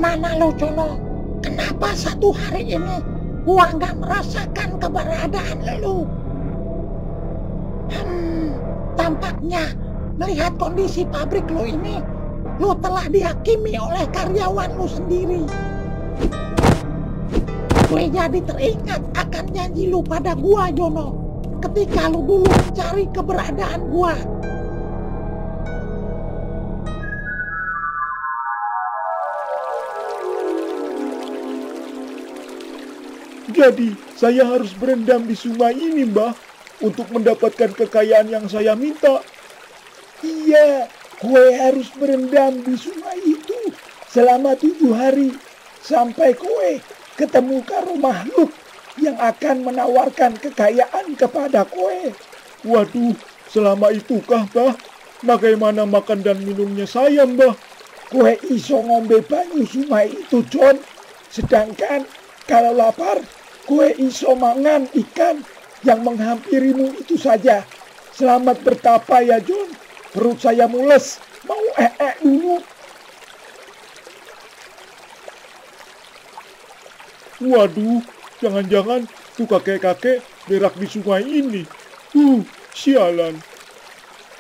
Bagaimana lo, Jono? Kenapa satu hari ini gua nggak merasakan keberadaan lo? Tampaknya melihat kondisi pabrik lo ini, lo telah dihakimi oleh karyawan lo sendiri. Gue jadi teringat akan janji lo pada gua, Jono, ketika lo dulu mencari keberadaan gua. Jadi, saya harus berendam di sungai ini, Mbah, untuk mendapatkan kekayaan yang saya minta. Iya, gue harus berendam di sungai itu selama 7 hari. Sampai gue ketemu karo makhluk yang akan menawarkan kekayaan kepada gue. Waduh, selama itukah, Mbah? Bagaimana makan dan minumnya saya, Mbah? Gue iso ngombe banyu sungai itu, John. Sedangkan kalau lapar, gue iso mangan ikan yang menghampirimu itu saja. Selamat bertapa ya, John. Perut saya mules, mau dulu. Waduh, jangan-jangan tuh kakek-kakek berak di sungai ini. Sialan.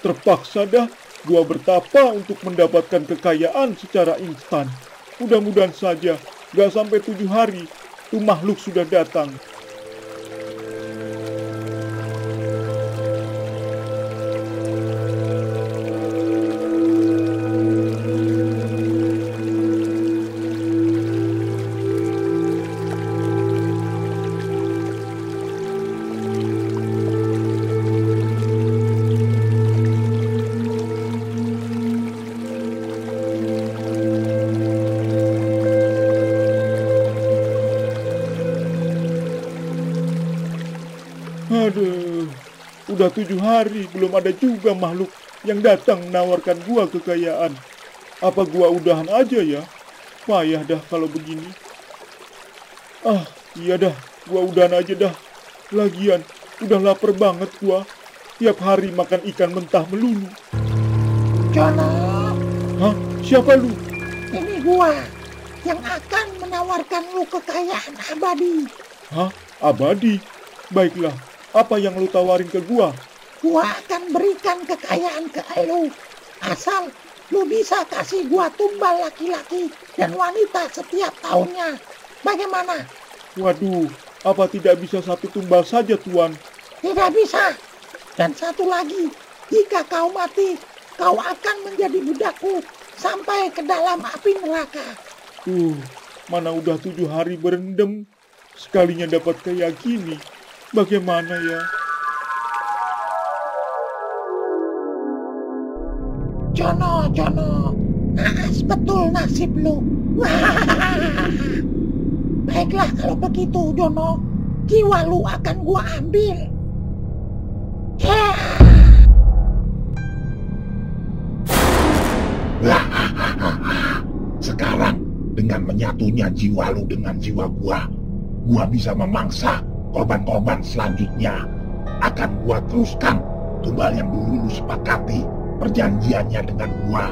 Terpaksa dah gua bertapa untuk mendapatkan kekayaan secara instan. Mudah-mudahan saja gak sampai 7 hari tuh makhluk sudah datang. Aduh, udah 7 hari belum ada juga makhluk yang datang menawarkan gua kekayaan. Apa gua udahan aja ya? Payah dah kalau begini. Iya dah, gua udahan aja dah. Lagian, udah lapar banget gua. Tiap hari makan ikan mentah melulu. Jono, Hah? Siapa lu? ini gua yang akan menawarkan lu kekayaan abadi. Hah? Abadi? Baiklah, apa yang lu tawarin ke gua? Gua akan berikan kekayaan ke lu, asal lu bisa kasih gua tumbal laki-laki dan wanita setiap tahunnya. Bagaimana? Waduh, apa tidak bisa satu tumbal saja, Tuan? Tidak bisa. Dan satu lagi, jika kau mati, kau akan menjadi budakku sampai ke dalam api neraka. Mana udah 7 hari berendam, sekalinya dapat kayak gini. Bagaimana ya? Jono, naas betul nasib lu. Baiklah kalau begitu, Jono, jiwa lu akan gua ambil. Sekarang dengan menyatunya jiwa lu dengan jiwa gua bisa memangsa korban-korban selanjutnya. Akan gua teruskan tumbal yang dulu lu sepakati perjanjiannya dengan gua.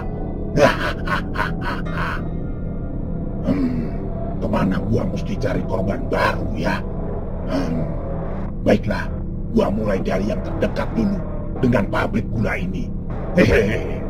Kemana gua mesti cari korban baru ya? Baiklah, gua mulai dari yang terdekat dulu dengan pabrik gula ini. Hehehe.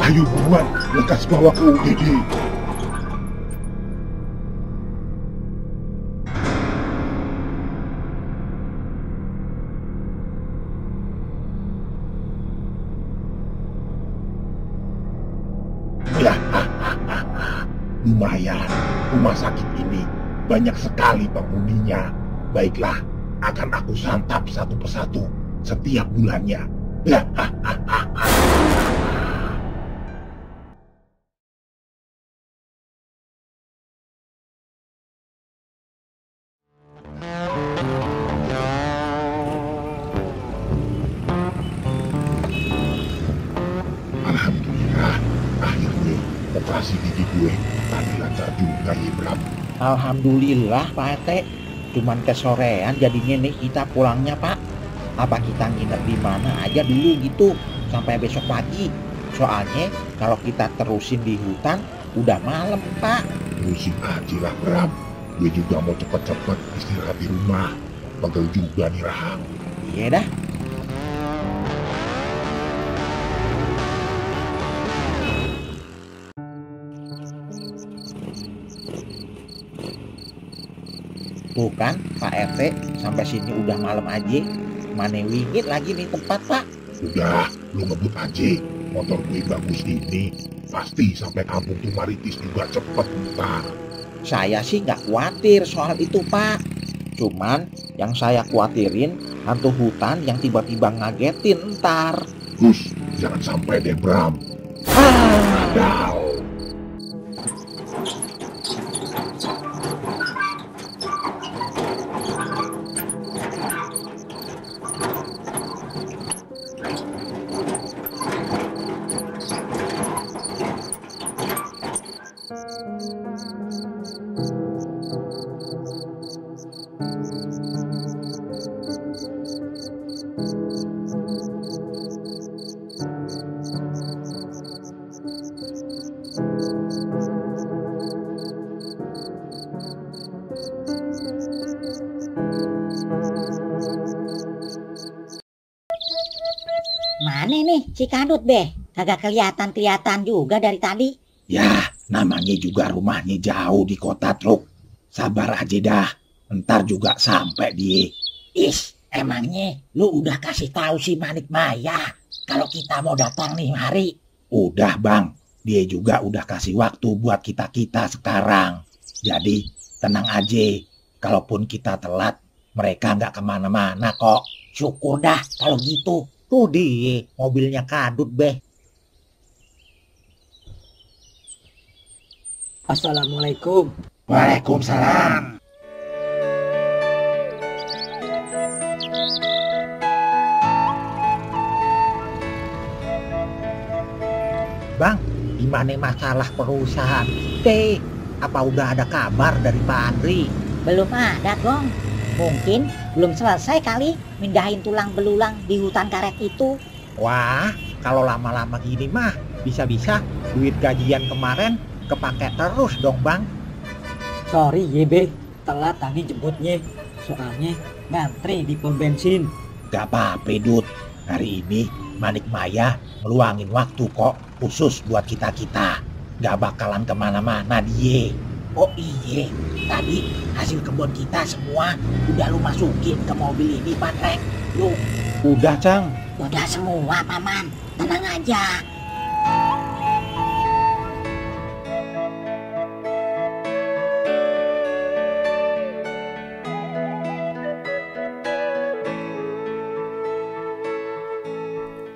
Ayo buruan, lekas bawa ke UGD. Ya, lumayan. Rumah sakit ini banyak sekali penghuninya. Baiklah, akan aku santap satu persatu setiap bulannya. nggak ya Bram? Alhamdulillah Pak RT. Cuman kesorean jadinya nih kita pulangnya Pak. Apa kita nginep di mana aja dulu gitu sampai besok pagi. Soalnya kalau kita terusin di hutan udah malam Pak. Terusin aja lah Bram. Gue juga mau cepet-cepet istirahat di rumah. Pegel juga nih Rahang. Iya dah. Tuh kan Pak RT sampai sini udah malam aja. Mana wingit lagi nih tempat Pak. Udah, lu ngebut aja. Motor gue bagus ini. Pasti sampai kampung Tumaritis juga cepet ntar. Saya sih nggak khawatir soal itu Pak. Cuman yang saya khawatirin hantu hutan yang tiba-tiba ngagetin ntar. Gus, jangan sampai deh Bram. Adal. Mana nih si Kadut Beh? Kagak kelihatan juga dari tadi. Ya, namanya juga rumahnya jauh di kota Truk. Sabar aja dah, ntar juga sampai dia. Is, emangnya lu udah kasih tahu si Manik Maya kalau kita mau datang nih hari? Udah bang, dia juga udah kasih waktu buat kita sekarang. Jadi tenang aja, kalaupun kita telat, mereka nggak kemana-mana kok. Syukur dah kalau gitu. Tuh dia, mobilnya Kadut Beh. Assalamualaikum. Waalaikumsalam. Bang, gimana masalah perusahaan? Apa udah ada kabar dari Pak Andri? Belum ada Gong. Mungkin belum selesai kali mindahin tulang belulang di hutan karet itu. Wah, kalau lama-lama gini mah bisa-bisa duit gajian kemarin kepake terus dong bang. Sorry YB, telat tadi jemputnya. Soalnya ngantri di pom bensin. Gak apa-apa Dut, hari ini Manik Maya meluangin waktu kok khusus buat kita-kita. Gak bakalan kemana-mana dia. Oh iya, tadi hasil kebun kita semua udah lu masukin ke mobil ini Patrek. Yuk. Udah Cang. Udah semua Paman, tenang aja.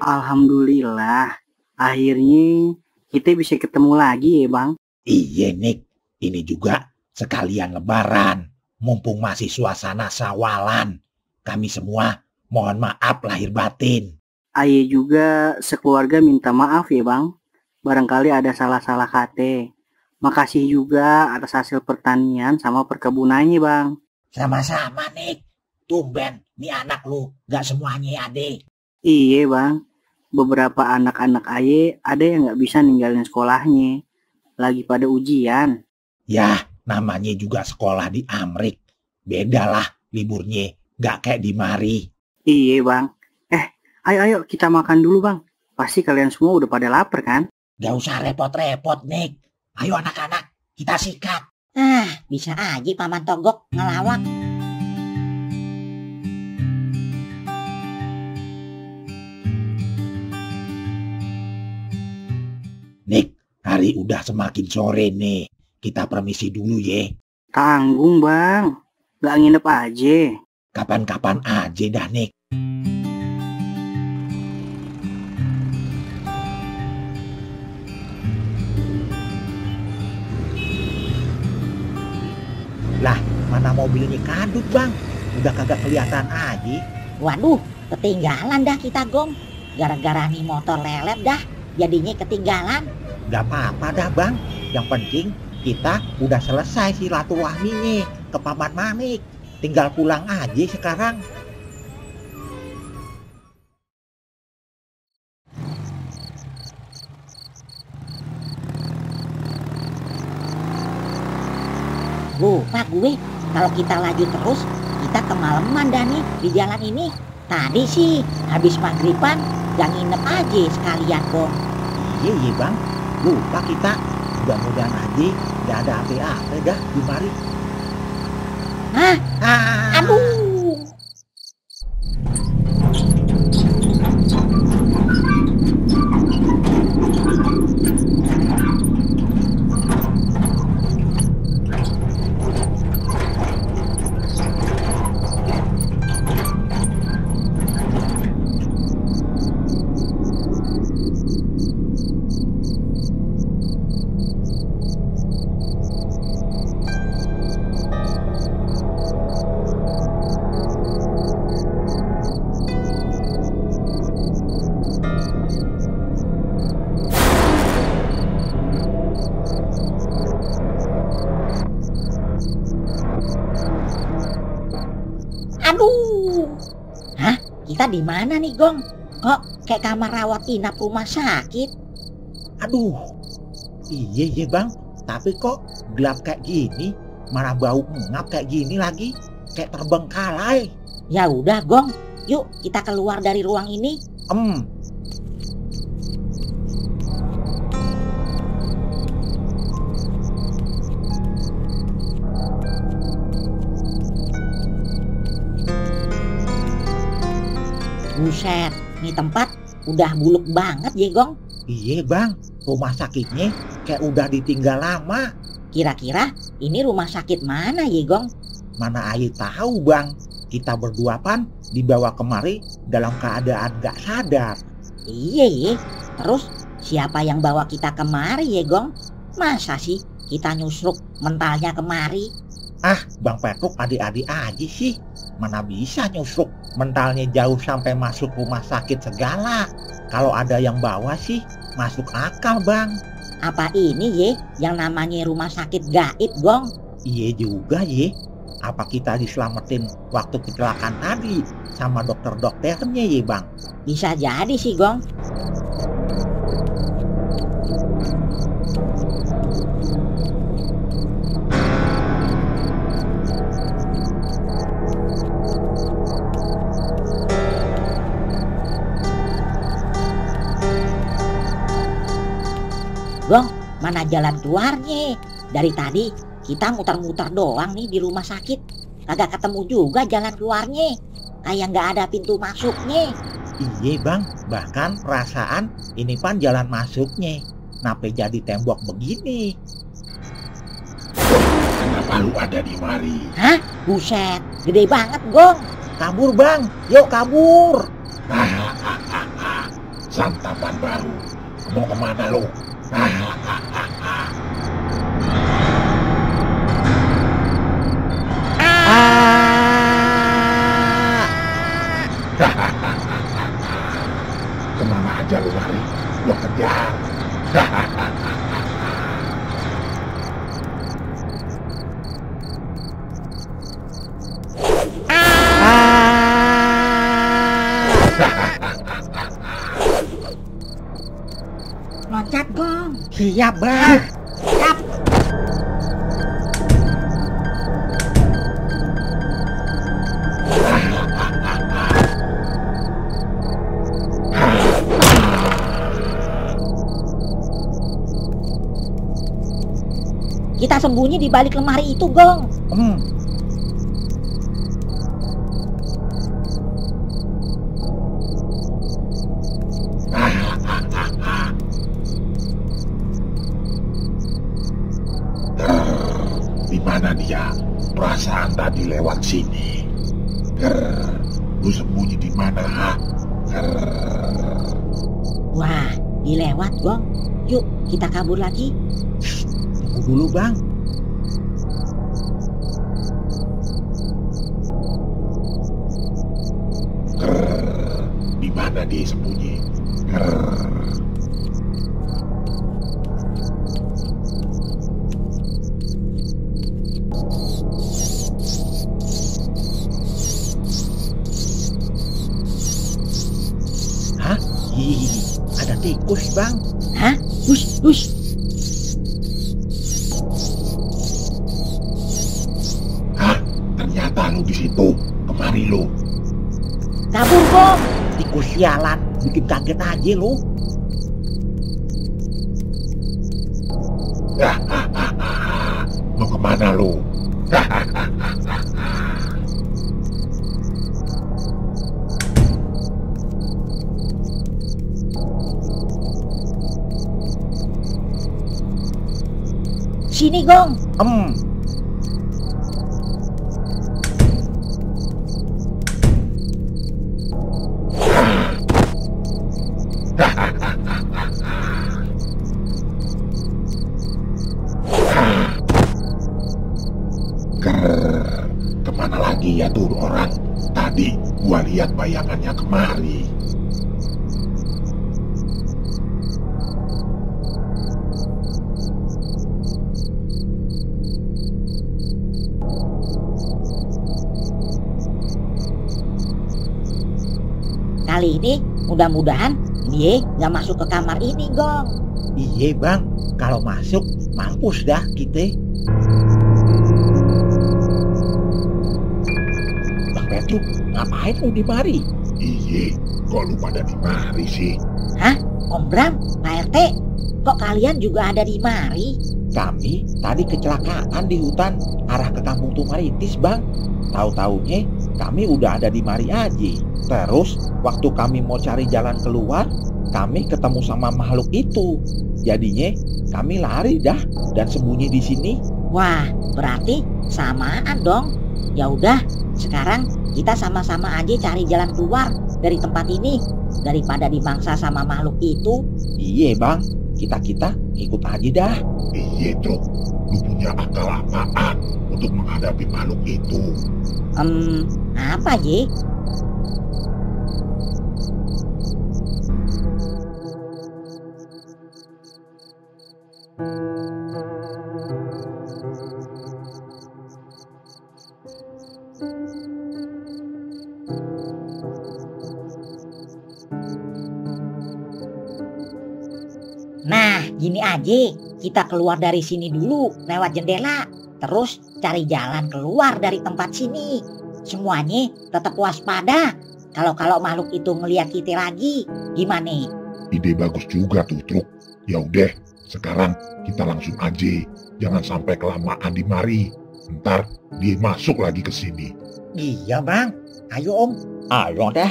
Alhamdulillah, akhirnya kita bisa ketemu lagi ya Bang. Iya Nick, ini juga sekalian lebaran. Mumpung masih suasana sawalan. Kami semua mohon maaf lahir batin. Aye juga sekeluarga minta maaf ya Bang. Barangkali ada salah-salah kate. Makasih juga atas hasil pertanian sama perkebunannya Bang. Sama-sama Nick. Tumben, nih anak lu gak semuanya ade. Iya Bang. Beberapa anak-anak Aye ada yang gak bisa ninggalin sekolahnya. Lagi pada ujian. Ya, namanya juga sekolah di Amrik. Beda lah liburnya, gak kayak di mari. Iya Bang. Ayo kita makan dulu Bang. Pasti kalian semua udah pada lapar kan? Gak usah repot-repot Nick. Ayo anak-anak, kita sikat. Bisa aja Paman Togok ngelawak. Nick, hari udah semakin sore nih. Kita permisi dulu ye. Tanggung Bang. Gak nginep aja. Kapan-kapan aja dah Nick. Lah, mana mobilnya Kadut Bang? Udah kagak kelihatan aja. Waduh, ketinggalan dah kita Gong. Gara-gara nih motor lelet dah, jadinya ketinggalan. Gak apa-apa dah Bang. Yang penting kita udah selesai silaturahminya ke Paman Manik. Tinggal pulang aja sekarang. Lupa gue, kalau kita laju terus, kita kemalaman dah nih di jalan ini. Tadi sih habis maghriban, gak nginep aja sekalian, Gong. Iya bang, lupa kita. Mudah-mudahan aja gak ada apa-apa dah di mari. Hah? Aduh. Aduh. Hah? Kita di mana nih, Gong? Kok kayak kamar rawat inap rumah sakit? Aduh. Iya bang, tapi kok gelap kayak gini, malah bau ngap kayak gini lagi, kayak terbengkalai. Ya udah, Gong. Yuk kita keluar dari ruang ini. Buset, ini tempat udah buluk banget ya, Gong. Iya bang, rumah sakitnya kayak udah ditinggal lama. Kira-kira ini rumah sakit mana ya, Gong? Mana ayo tahu bang, kita berdua pan dibawa kemari dalam keadaan gak sadar. Iya ya, terus siapa yang bawa kita kemari ya, Gong? Masa sih kita nyusruk mentalnya kemari? Ah, Bang Petruk adik-adik aja sih. Mana bisa nyusruk mentalnya jauh sampai masuk rumah sakit segala. Kalau ada yang bawa sih masuk akal bang. Apa ini ye yang namanya rumah sakit gaib, Gong? Iya juga ye. Apa kita diselamatin waktu kecelakaan tadi sama dokter-dokternya ye bang? Bisa jadi sih, Gong. Gong, mana jalan keluarnya? Dari tadi kita muter-muter doang nih di rumah sakit. Kagak ketemu juga jalan keluarnya. Kayak nggak ada pintu masuknya. Iya bang, bahkan perasaan ini pan jalan masuknya. Kenapa jadi tembok begini? Kenapa lu ada di mari? Hah? Buset, gede banget, Gong. Kabur bang, yuk kabur. Santapan baru. Mau kemana lu? Kemana aja lu lari? Lu kejar. Loncat, Gong. Siap bang. Siap. Kita sembunyi di balik lemari itu, Gong. Di mana dia? Perasaan tadi lewat sini. Lu sembunyi di mana, ha? Wah, dilewat, Gong. Yuk, kita kabur lagi. Tunggu dulu bang. Di mana dia sembunyi? Ih, ada tikus, Bang. Hah? Hush, hush. Hah? Ternyata lu di situ. Kemari lu. Kabur, Gong. Tikus sialan, bikin kaget aja lu. Mau kemana lu? Sini, Gong. Kemana lagi ya tuh orang? Tadi gua lihat bayangannya kemari. Kali ini mudah-mudahan dia nggak masuk ke kamar ini, Gong. Iya, Bang. Kalau masuk, mampus dah kita. Bang Petruk, ngapain lu di mari? Iye, kok lu pada di mari sih? Hah? Om Bram, Pak RT, kok kalian juga ada di mari? Kami tadi kecelakaan di hutan arah ke Kampung Tumaritis, Bang. Tahu-taunya kami udah ada di mari aja. Terus waktu kami mau cari jalan keluar, kami ketemu sama makhluk itu. Jadinya kami lari dah dan sembunyi di sini. Wah, berarti samaan dong. Ya udah, sekarang kita sama-sama aja cari jalan keluar dari tempat ini daripada dimangsa sama makhluk itu. Iya, Bang. Kita ikut aja dah. Iye, Truk. Lu punya akal apaan untuk menghadapi makhluk itu? Apa Ji? Nah, gini aja, kita keluar dari sini dulu lewat jendela, terus cari jalan keluar dari tempat sini. Semuanya tetap waspada. Kalau makhluk itu ngeliat kita lagi, gimana? Ide bagus juga tuh, Truk. Ya udah, sekarang kita langsung aja. Jangan sampai kelamaan di mari. Ntar dia masuk lagi ke sini. Iya, Bang. Ayo, Om. Ayo dah.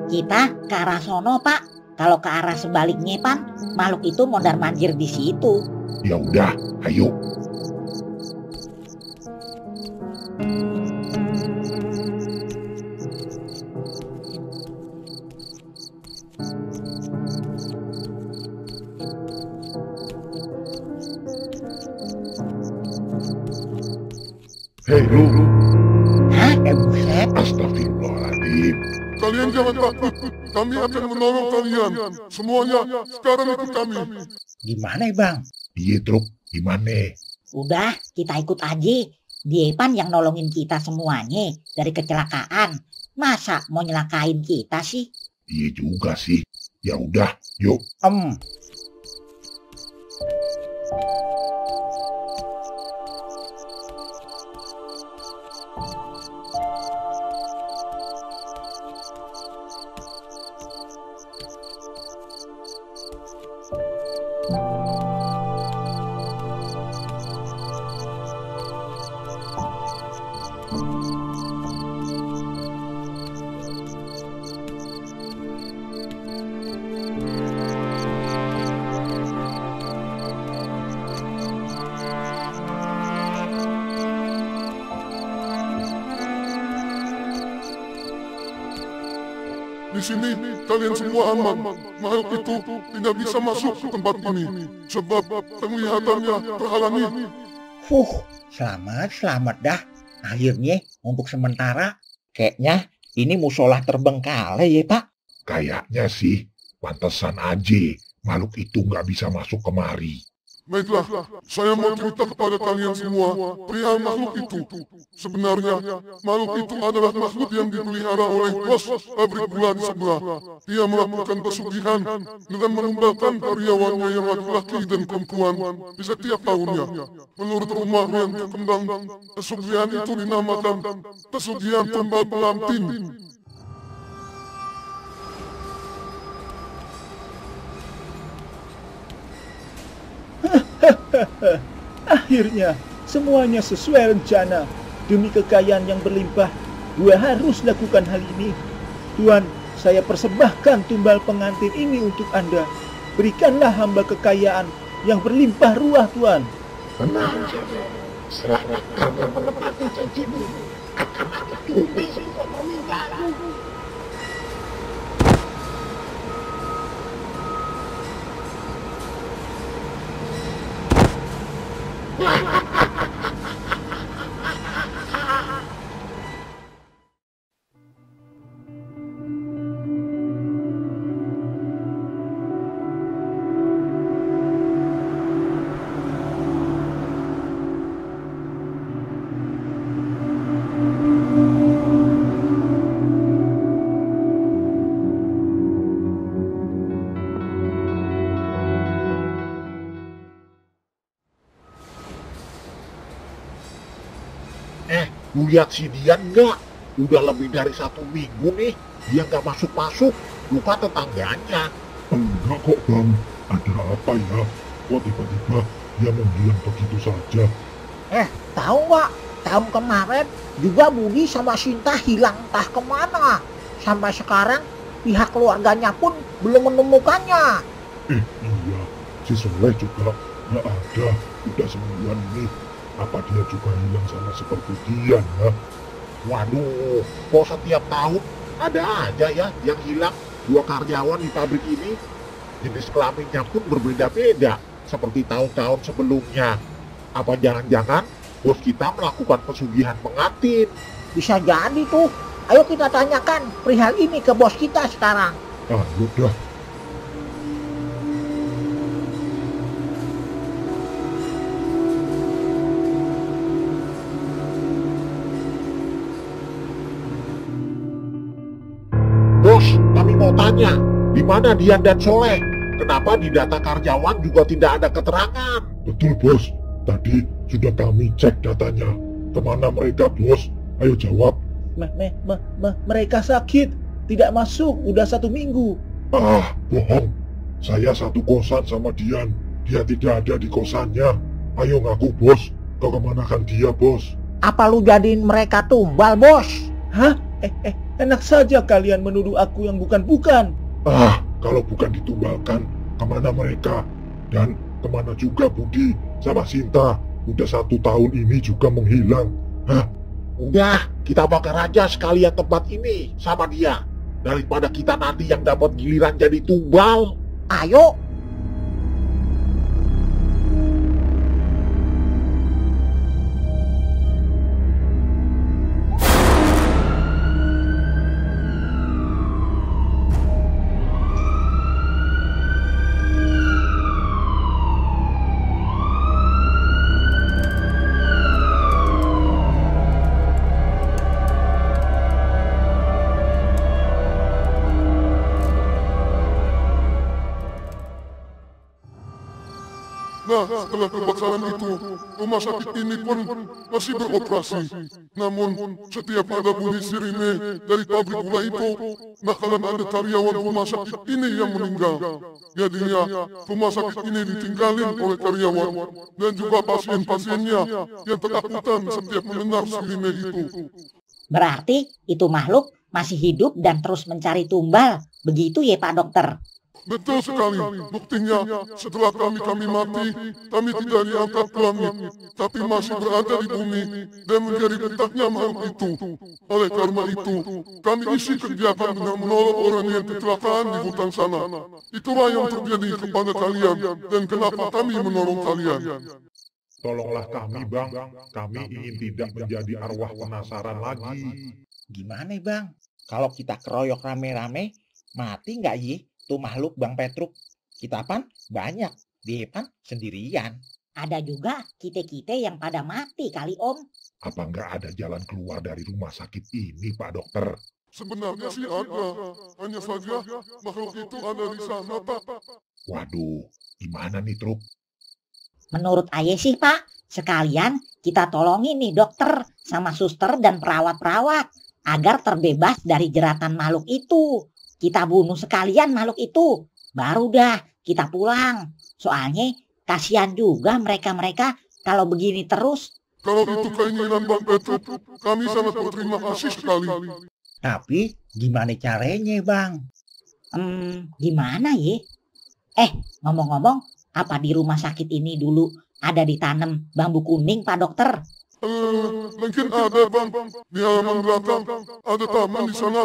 Kita ke arah sono, Pak. Kalau ke arah sebaliknya, Pan, makhluk itu mondar-mandir di situ. Ya udah, ayo. Hei lu, Hah? Buset. astagfirullahaladzim. Kalian jangan takut, kami akan menolong kalian. Semuanya sekarang ikut kami. Gimana, Bang? Iya, Truk, gimana? Udah, kita ikut aja. Dia Pan yang nolongin kita semuanya dari kecelakaan. Masa mau nyelakain kita sih? Iya juga sih. Ya udah, yuk. Di sini kalian semua aman. Makhluk itu tidak bisa masuk ke tempat ini sebab penglihatannya terhalangi. Selamat dah. Akhirnya untuk sementara kayaknya ini musola terbengkalai ya, Pak. Kayaknya sih, pantesan aja makhluk itu nggak bisa masuk kemari. Baiklah, saya mau cerita kepada kalian semua perihal makhluk itu. Sebenarnya, makhluk itu adalah makhluk yang dipelihara oleh bos pabrik gula di sebelah. Dia melakukan pesugihan dengan menumbalkan karyawannya yang laki-laki dan perempuan di setiap tahunnya. Menurut rumah yang berkembang, pesugihan itu dinamakan pesugihan tumbal pelantin. Akhirnya, semuanya sesuai rencana. Demi kekayaan yang berlimpah, gua harus lakukan hal ini. Tuan, saya persembahkan tumbal pengantin ini untuk Anda. Berikanlah hamba kekayaan yang berlimpah ruah, Tuan. Tenang saja, selama kamu menepati janjimu, akan aku tulis permintaanmu. Lu lihat si Dian nggak? Udah lebih dari 1 minggu nih, dia nggak masuk-masuk. Lupa tetangganya. Enggak kok bang, ada apa ya? Kok tiba-tiba dia menghilang begitu saja? Tahu nggak? Tahun kemarin juga Budi sama Sinta hilang entah kemana. Sampai sekarang pihak keluarganya pun belum menemukannya. Iya, si Soleh juga nggak ada. Udah semingguan nih. Apa dia juga hilang sama seperti Dian ya? Waduh, kok setiap tahun ada aja ya yang hilang. 2 karyawan di pabrik ini. Jenis kelaminnya pun berbeda-beda, seperti tahun-tahun sebelumnya. Apa jangan-jangan bos kita melakukan pesugihan pengantin? Bisa jadi tuh. Ayo kita tanyakan perihal ini ke bos kita sekarang. Ayo dah. Bos, kami mau tanya, di mana Dian dan Soleh? Kenapa di data karyawan juga tidak ada keterangan? Betul bos, tadi sudah kami cek datanya. Kemana mereka bos? Ayo jawab. Mereka sakit, tidak masuk, udah 1 minggu. Ah, bohong. Saya satu kosan sama Dian. Dia tidak ada di kosannya. Ayo ngaku bos, kau kemanakan dia bos? Apa lu jadiin mereka tumbal, bos? Hah? Enak saja kalian menuduh aku yang bukan-bukan. Ah, kalau bukan ditumbalkan, kemana mereka? Dan kemana juga Budi sama Sinta? Udah 1 tahun ini juga menghilang. Hah? Udah, kita bakar aja sekalian tempat ini sama dia. Daripada kita nanti yang dapat giliran jadi tumbal. Ayo. Nah, setelah kebakaran itu, rumah sakit ini pun masih beroperasi. Namun, setiap ada bunyi sirine dari pabrik gula itu, bakalan ada karyawan rumah sakit ini yang meninggal. Jadinya, rumah sakit ini ditinggalin oleh karyawan dan juga pasien-pasiennya yang ketakutan setiap mendengar sirine itu. Berarti itu makhluk masih hidup dan terus mencari tumbal. Begitu ya Pak Dokter? Betul sekali. Buktinya, setelah kami mati, kami tidak diangkat ke langit, tapi masih berada di bumi dan menjadi getahnya makhluk itu. Oleh karena itu, kami isi kegiatan dengan menolong orang yang kecelakaan di hutan sana. Itulah yang terjadi kepada kalian dan kenapa kami menolong kalian. Tolonglah kami, Bang. Kami ingin tidak menjadi arwah penasaran lagi. Gimana bang? Kalau kita keroyok rame-rame, mati nggak tuh makhluk Bang Petruk? Kita pan banyak, dia pan sendirian. Ada juga kita-kita yang pada mati kali Om. Apa nggak ada jalan keluar dari rumah sakit ini, Pak Dokter? Sebenarnya sih ada. Hanya saja makhluk itu ada di sana, Pak. Waduh, gimana nih, Truk? Menurut Aye sih Pak, sekalian kita tolongin nih dokter sama suster dan perawat-perawat agar terbebas dari jeratan makhluk itu. Kita bunuh sekalian makhluk itu, baru dah kita pulang. Soalnya kasihan juga mereka-mereka kalau begini terus. Kalau itu keinginan Bang Petruk, kami sangat berterima kasih sekali. Tapi gimana caranya Bang? Gimana ya? Ngomong-ngomong, apa di rumah sakit ini dulu ada ditanam bambu kuning Pak Dokter? Mungkin ada Bang, di halaman belakang ada taman di sana.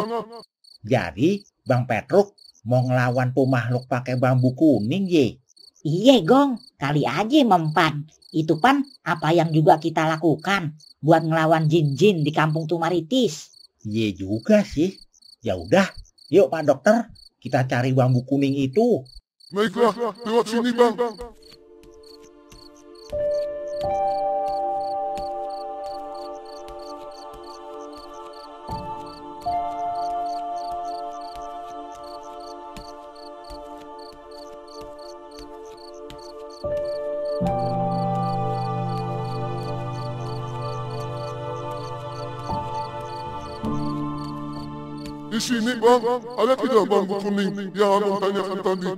Jadi Bang Petruk mau ngelawan makhluk pakai bambu kuning ye? Iya Gong, kali aja mempan. Itu pan apa yang juga kita lakukan buat ngelawan jin-jin di kampung Tumaritis. Iya juga sih. Ya udah, yuk Pak Dokter, kita cari bambu kuning itu. Baiklah, lewat sini Bang. Di sini Bang, ada tidak bambu kuning yang Abang tanyakan tadi?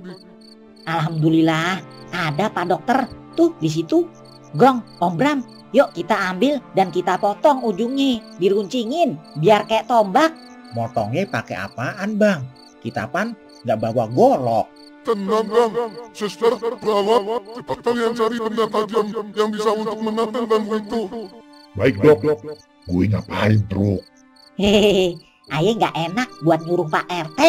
Alhamdulillah, ada Pak Dokter. Tuh di situ. Gong, Om Bram, yuk kita ambil dan kita potong ujungnya, diruncingin biar kayak tombak. Motongnya pakai apaan Bang? Kita pan nggak bawa golok. Tenang Bang, suster, perawat, cepat kalian cari benda tajam yang bisa untuk menatang bambu itu. Baik Dok, gue ngapain Truk? Hehehe, Aye nggak enak buat nyuruh Pak RT.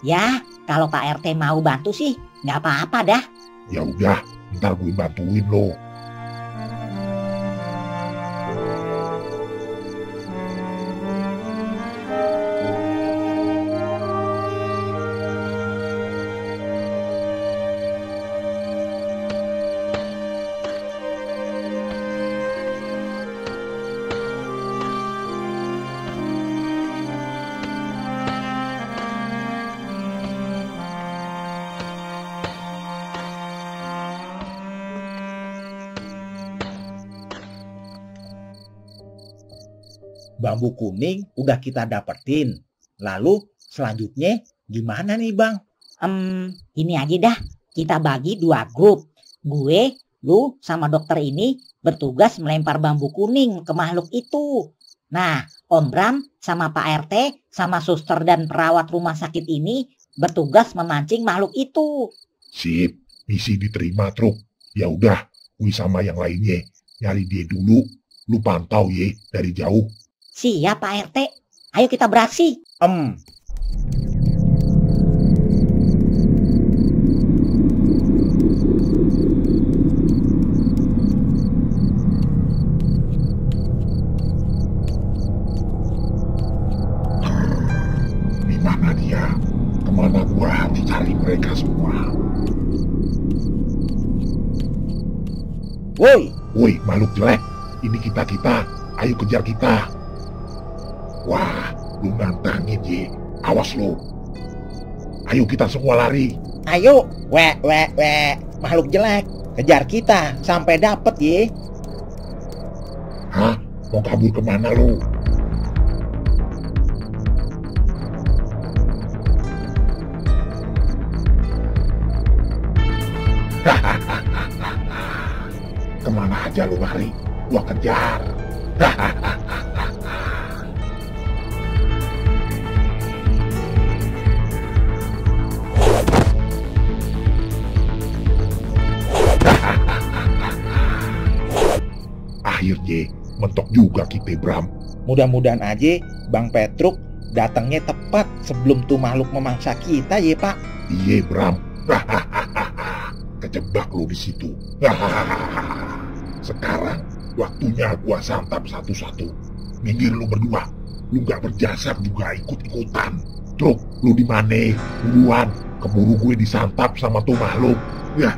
Ya, kalau Pak RT mau bantu sih nggak apa-apa dah. Ya udah, ntar gue bantuin lo. Bambu kuning udah kita dapetin. Lalu selanjutnya gimana nih Bang? Ini aja dah, kita bagi 2 grup. Gue, lu sama dokter ini bertugas melempar bambu kuning ke makhluk itu. Nah, Om Bram sama Pak RT sama suster dan perawat rumah sakit ini bertugas memancing makhluk itu. Sip, misi diterima Truk. Ya udah, gue sama yang lainnya nyari dia dulu. Lu pantau ye dari jauh. Siap Pak RT, ayo kita beraksi. Di mana dia? Kemana gua harus cari mereka semua? Woi, makhluk jelek. Ini kita. Ayo kejar kita. Wah, lu nantangin ye. Awas lu. Ayo kita semua lari. Ayo, makhluk jelek, kejar kita sampai dapet ye. Hah? Mau kabur kemana lu? Kemana aja lu lari? Gua kejar. Akhirnya mentok juga kita Bram. Mudah-mudahan aja Bang Petruk datangnya tepat sebelum tuh makhluk memangsa kita ya Pak. Iya Bram. Kejebak lu di situ. Sekarang waktunya gua santap satu-satu. Minggir lu berdua. Lu gak berjasa juga ikut-ikutan. Truk, lu di mana? Buruan, keburu gue disantap sama tuh makhluk. Ya,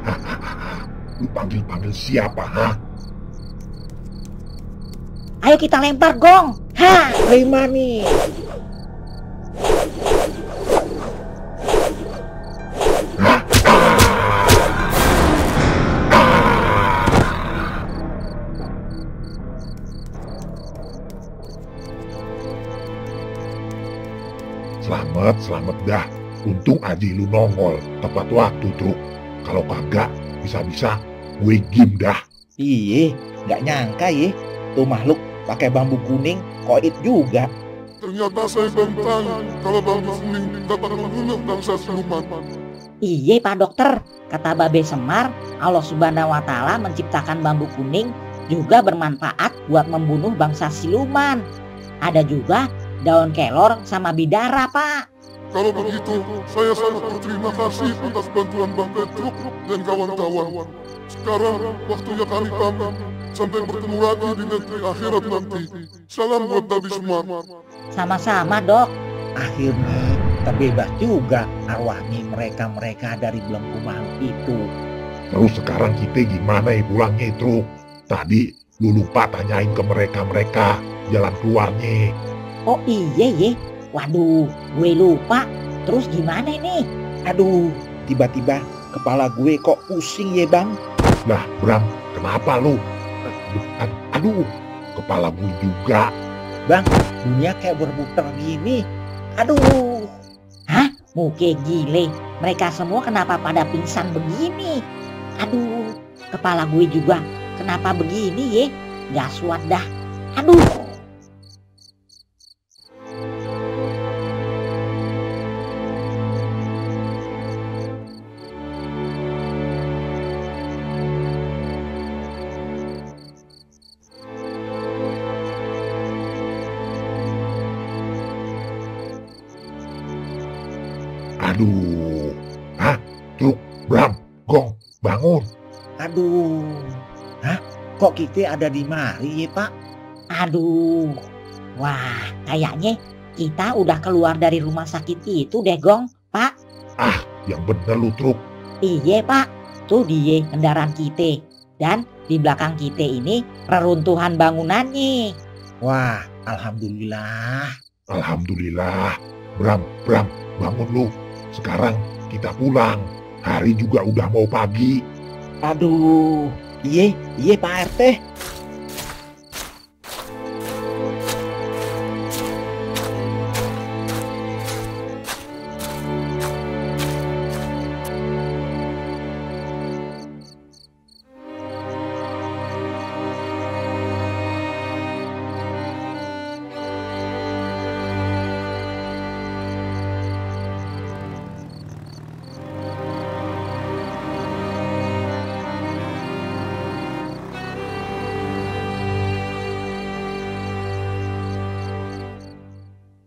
lu panggil-panggil siapa, ha? Ayo kita lempar, Gong. Ha, Terima nih. Selamat dah. Untung aja lu nongol tepat waktu, Truk. Kalau kagak, bisa-bisa gue game dah. Iye, nggak nyangka ye. Tuh makhluk pakai bambu kuning, koit juga. Ternyata saya bentang kalau bambu kuning dapat membunuh bangsa siluman. Iye Pak Dokter, kata Babe Semar, Allah Subhanahu wa Ta'ala menciptakan bambu kuning juga bermanfaat buat membunuh bangsa siluman. Ada juga daun kelor sama bidara, Pak. Kalau begitu, saya sangat berterima kasih atas bantuan Bang Petruk dan kawan-kawan. Sekarang waktunya kami pamit. Sampai bertemu lagi di negeri akhirat nanti. Salam buat Babi Semar. Sama-sama, Dok. Akhirnya terbebas juga arwahnya mereka dari belenggu makhluk itu. Terus sekarang kita gimana ya pulangnya, Truk? Tadi lu lupa tanyain ke mereka jalan keluarnya. Oh iya ye. Waduh, gue lupa. Terus gimana ini? Aduh, tiba-tiba kepala gue kok pusing ya bang. Lah Bram, kenapa lu? Aduh, kepala gue juga. Bang, dunia kayak berputar gini. Aduh. Hah? Muke gile. Mereka semua kenapa pada pingsan begini? Aduh, kepala gue juga kenapa begini ye? Gaswat dah. Aduh. Aduh, hah? Truk, Bram, Gong, bangun. Aduh. Hah? Kok kita ada di mari ya pak? Aduh. Wah, kayaknya kita udah keluar dari rumah sakit itu deh, Gong, Pak. Ah, yang bener lu, Truk. Iya, Pak. Tuh dia kendaraan kita. Dan di belakang kita ini reruntuhan bangunannya. Wah, alhamdulillah. Alhamdulillah. Bram, bangun lu. Sekarang kita pulang. Hari juga udah mau pagi. Aduh. Iya Pak RT.